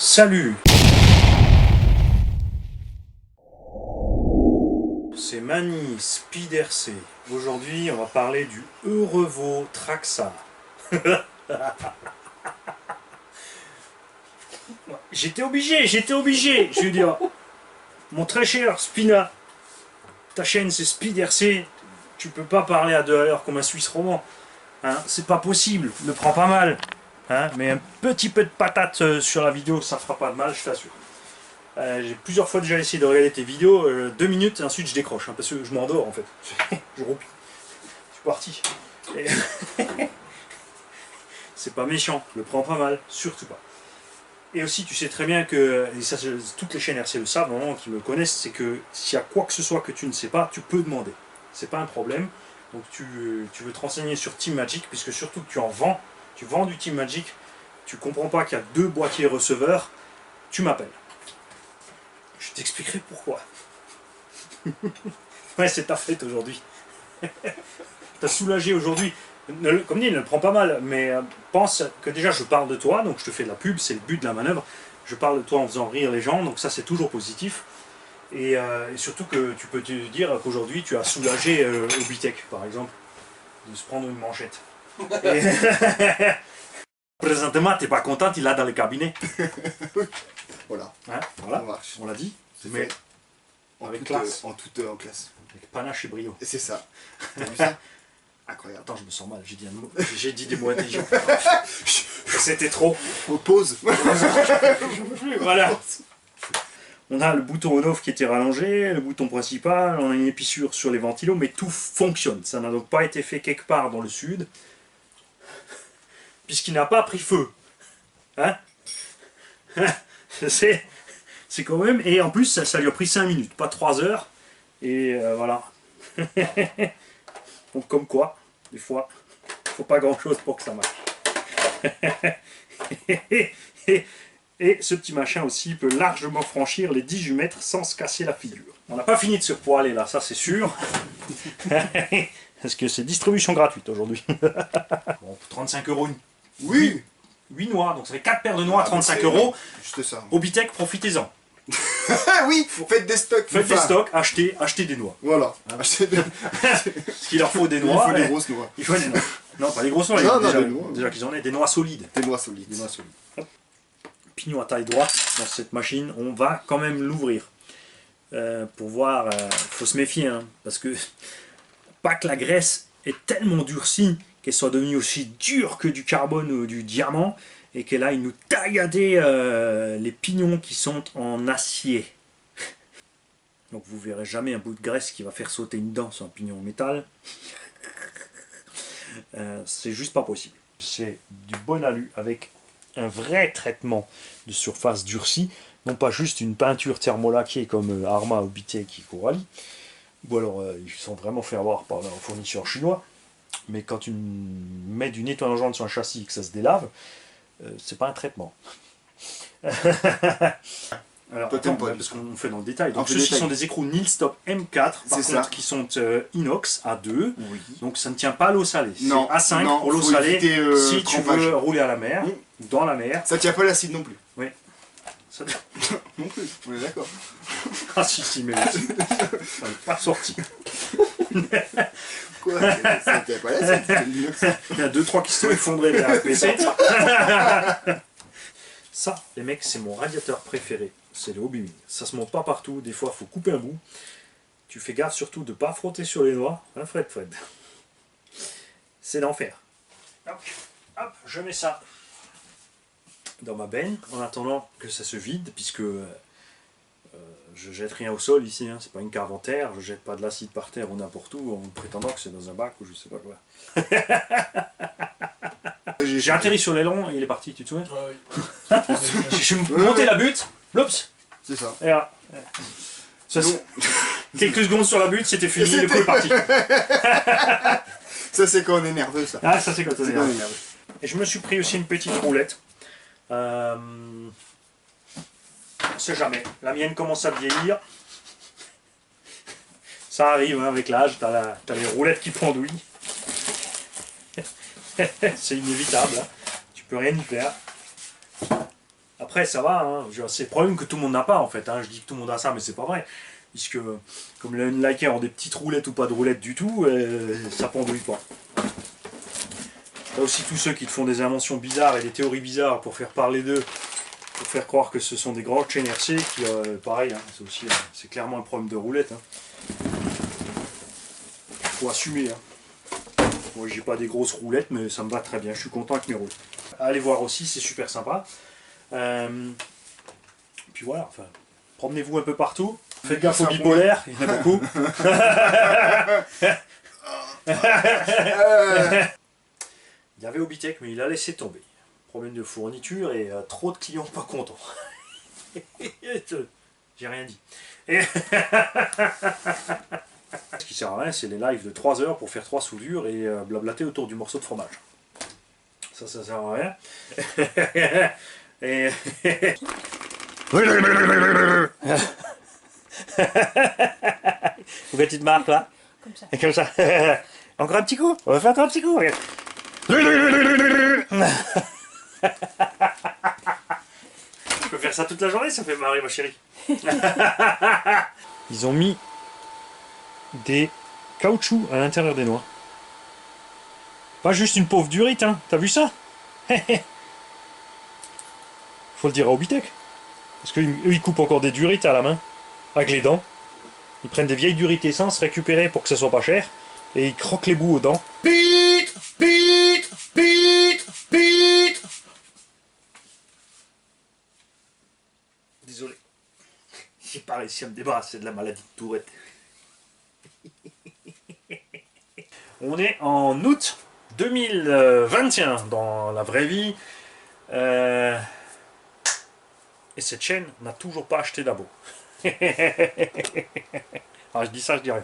Salut, c'est Mani Speed RC. Aujourd'hui, on va parler du Eurevo Traxa. J'étais obligé, je veux dire, mon très cher Spina, ta chaîne c'est Speed RC, tu peux pas parler à 2 à l'heure comme un Suisse roman. Hein, c'est pas possible, ne prends pas mal. Hein, mais un petit peu de patate sur la vidéo, ça fera pas de mal, je t'assure. J'ai plusieurs fois déjà essayé de regarder tes vidéos, 2 minutes et ensuite je décroche, hein, parce que je m'endors en fait. Je roupille. Je suis parti. C'est pas méchant, le prends pas mal, surtout pas. Et aussi, tu sais très bien que, et ça toutes les chaînes RC le savent, normalement, qui me connaissent, c'est que s'il y a quoi que ce soit que tu ne sais pas, tu peux demander. C'est pas un problème. Donc tu veux te renseigner sur Team Magic, puisque surtout que tu en vends, tu vends du Team Magic, tu comprends pas qu'il y a 2 boîtiers receveurs, tu m'appelles. Je t'expliquerai pourquoi. Ouais, c'est ta fête aujourd'hui. T'as soulagé aujourd'hui. Comme dit, ne le prends pas mal, mais pense que déjà je parle de toi, donc je te fais de la pub, c'est le but de la manœuvre. Je parle de toi en faisant rire les gens, donc ça c'est toujours positif. Et surtout que tu peux te dire qu'aujourd'hui tu as soulagé Obitech, par exemple, de se prendre une manchette. Et présentement, t'es pas content, il l'a dans le cabinet. Voilà. Hein, voilà, on l'a dit, mais avec classe. En classe. Avec panache et brio. Et c'est ça. T'as vu ça? Incroyable. Attends, je me sens mal, j'ai dit des mots intelligents. C'était trop. On pause. Voilà. On a le bouton on-off qui était rallongé, le bouton principal, on a une épissure sur les ventilos, mais tout fonctionne. Ça n'a donc pas été fait quelque part dans le sud, puisqu'il n'a pas pris feu. Hein? C'est quand même... Et en plus, ça lui a pris 5 minutes, pas 3 heures. Et voilà. Donc comme quoi, des fois, il ne faut pas grand-chose pour que ça marche. Et ce petit machin aussi peut largement franchir les 18 mètres sans se casser la figure. On n'a pas fini de se poiler là, ça c'est sûr. Parce que c'est distribution gratuite aujourd'hui. Bon, 35 €. Oui. 8 noix, donc ça fait 4 paires de noix à 35 €. Juste ça. Obitech, profitez-en. Oui, faites des stocks. Faites des stocks, achetez des noix. Voilà. Parce qu'il leur faut des noix. Il faut des grosses noix. Il faut des noix. Non, pas les grosses noix, déjà qu'ils en aient, des noix solides. Des noix solides. Des noix solides. Pignon à taille droite dans cette machine, on va quand même l'ouvrir. Pour voir, faut se méfier, hein, parce que pas que la graisse est tellement durcie qu'elle soit devenue aussi dure que du carbone ou du diamant, et qu'elle aille nous taillader les pignons qui sont en acier. Donc vous verrez jamais un bout de graisse qui va faire sauter une dent sur un pignon en métal. C'est juste pas possible. C'est du bon alu avec un vrai traitement de surface durcie, non pas juste une peinture thermolaquée comme Arma, Obitech et Corali, ou alors ils sont vraiment fait avoir par leurs fournisseurs chinois, mais quand tu mets du nettoyant sur un châssis et que ça se délave, c'est pas un traitement. Alors, attends, parce qu'on fait dans le détail. Donc ceux-ci sont des écrous Nilstop M4, par contre, qui sont inox à 2, oui. Donc ça ne tient pas à l'eau salée. C'est A5 pour l'eau salée, si tu veux rouler à la mer, ou dans la mer. Ça tient pas l'acide non plus. Oui. Ça... non plus, on est d'accord. Ah si, mais ça n'est pas sorti. Quoi? Ça tient pas l'acide. Il y a 2-3 qui se sont effondrés vers la PC. Ça, les mecs, c'est mon radiateur préféré. C'est le Hobby. Ça se monte pas partout. Des fois, il faut couper un bout. Tu fais gaffe surtout de ne pas frotter sur les noix. Hein, Fred? C'est l'enfer. Hop, je mets ça dans ma benne en attendant que ça se vide, puisque je jette rien au sol ici. Hein, c'est pas une cave en terre. Je jette pas de l'acide par terre ou n'importe où en prétendant que c'est dans un bac ou je sais pas quoi. J'ai atterri sur l'aileron et il est parti, tu te souviens? Oui. J'ai monté la butte, l'ops. C'est ça. Et là, quelques secondes sur la butte, c'était fini, le coup est parti. Ça c'est quand on est nerveux, ça. Ah, ça c'est quand on est nerveux. Et je me suis pris aussi une petite roulette. On sait jamais. La mienne commence à vieillir. Ça arrive hein, avec l'âge, t'as les roulettes qui pendouillent. C'est inévitable, hein. Tu peux rien y faire. Après, ça va, hein. C'est le problème que tout le monde n'a pas en fait. Hein. Je dis que tout le monde a ça, mais c'est pas vrai. Puisque, comme le Unliker ont des petites roulettes ou pas de roulettes du tout, ça pendouille pas. Là aussi, tous ceux qui te font des inventions bizarres et des théories bizarres pour faire parler d'eux, pour faire croire que ce sont des grandes chaînes RC, qui, pareil, hein, c'est aussi, c'est clairement un problème de roulette. Hein. Faut assumer. Hein. Moi, j'ai pas des grosses roulettes, mais ça me va très bien. Je suis content avec mes roulettes. Allez voir aussi, c'est super sympa. Puis voilà, enfin, promenez-vous un peu partout. Faites gaffe aux bipolaires, il y en a beaucoup. Il y avait Obitech, mais il a laissé tomber. Problème de fourniture et trop de clients pas contents. J'ai rien dit. Et ce qui sert à rien, c'est les lives de 3 heures pour faire 3 soudures et blablater autour du morceau de fromage. Ça sert à rien. Et... Pourquoi tu te marques là? Comme ça. Comme ça. Encore un petit coup. On va faire encore un petit coup. Je peux faire ça toute la journée, ça fait marrer ma chérie. Ils ont mis des caoutchoucs à l'intérieur des noix. Pas juste une pauvre durite, hein. T'as vu ça? Faut le dire à Obitech. Parce qu'eux, ils coupent encore des durites à la main, avec les dents. Ils prennent des vieilles durites essence récupérées pour que ça soit pas cher, et ils croquent les bouts aux dents. Bite, bite, bite, bite. Désolé. J'ai pas réussi à me débarrasser de la maladie de Tourette. On est en août 2021 dans la vraie vie. Et cette chaîne n'a toujours pas acheté d'abo. Alors je dis ça, je dis rien.